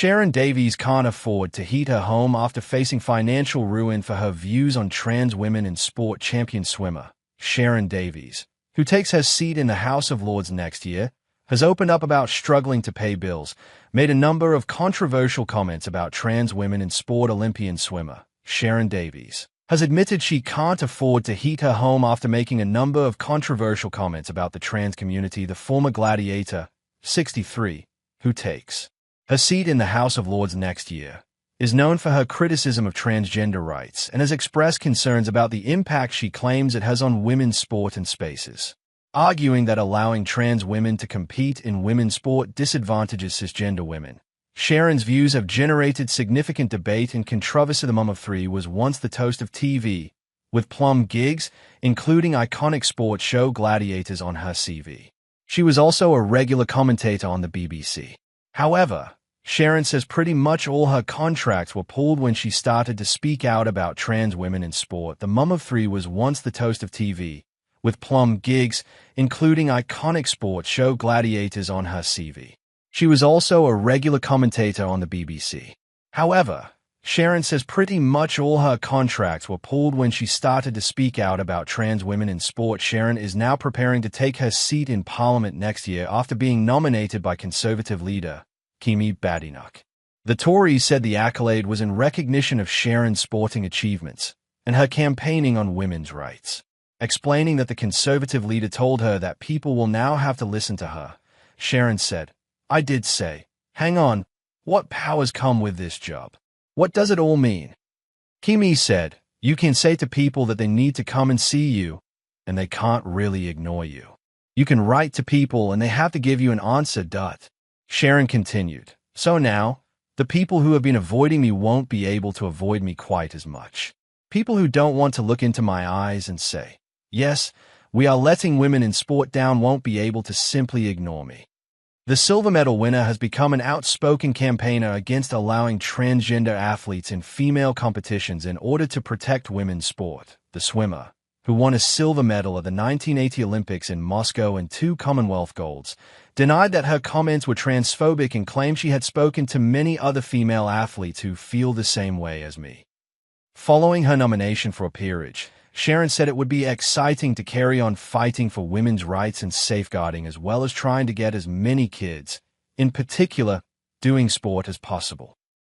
Sharron Davies can't afford to heat her home after facing financial ruin for her views on trans women in sport. Champion swimmer Sharron Davies, who takes her seat in the House of Lords next year, has opened up about struggling to pay bills, made a number of controversial comments about trans women in sport. Olympian swimmer Sharron Davies has admitted she can't afford to heat her home after making a number of controversial comments about the trans community. The former gladiator, 63, who takes her seat in the House of Lords next year, is known for her criticism of transgender rights and has expressed concerns about the impact she claims it has on women's sport and spaces, arguing that allowing trans women to compete in women's sport disadvantages cisgender women. Sharron's views have generated significant debate and controversy. The mom of three was once the toast of TV, with plum gigs, including iconic sports show Gladiators on her CV. She was also a regular commentator on the BBC. However, Sharron says pretty much all her contracts were pulled when she started to speak out about trans women in sport. The mom of three was once the toast of TV, with plum gigs, including iconic sports show Gladiators on her CV. She was also a regular commentator on the BBC. However, Sharron says pretty much all her contracts were pulled when she started to speak out about trans women in sport. Sharron is now preparing to take her seat in Parliament next year after being nominated by Conservative leader Kemi Badenoch. The Tories said the accolade was in recognition of Sharron's sporting achievements and her campaigning on women's rights. Explaining that the Conservative leader told her that people will now have to listen to her, Sharron said, "I did say, hang on, what powers come with this job? What does it all mean?" Kemi said, "You can say to people that they need to come and see you, and they can't really ignore you. You can write to people and they have to give you an answer. Sharron continued, "So now, the people who have been avoiding me won't be able to avoid me quite as much. People who don't want to look into my eyes and say, yes, we are letting women in sport down won't be able to simply ignore me." The silver medal winner has become an outspoken campaigner against allowing transgender athletes in female competitions in order to protect women's sport. The swimmer, who won a silver medal at the 1980 Olympics in Moscow and 2 Commonwealth golds, denied that her comments were transphobic and claimed she had spoken to many other female athletes who feel the same way as me. Following her nomination for a peerage, Sharron said it would be exciting to carry on fighting for women's rights and safeguarding, as well as trying to get as many kids, in particular, doing sport as possible.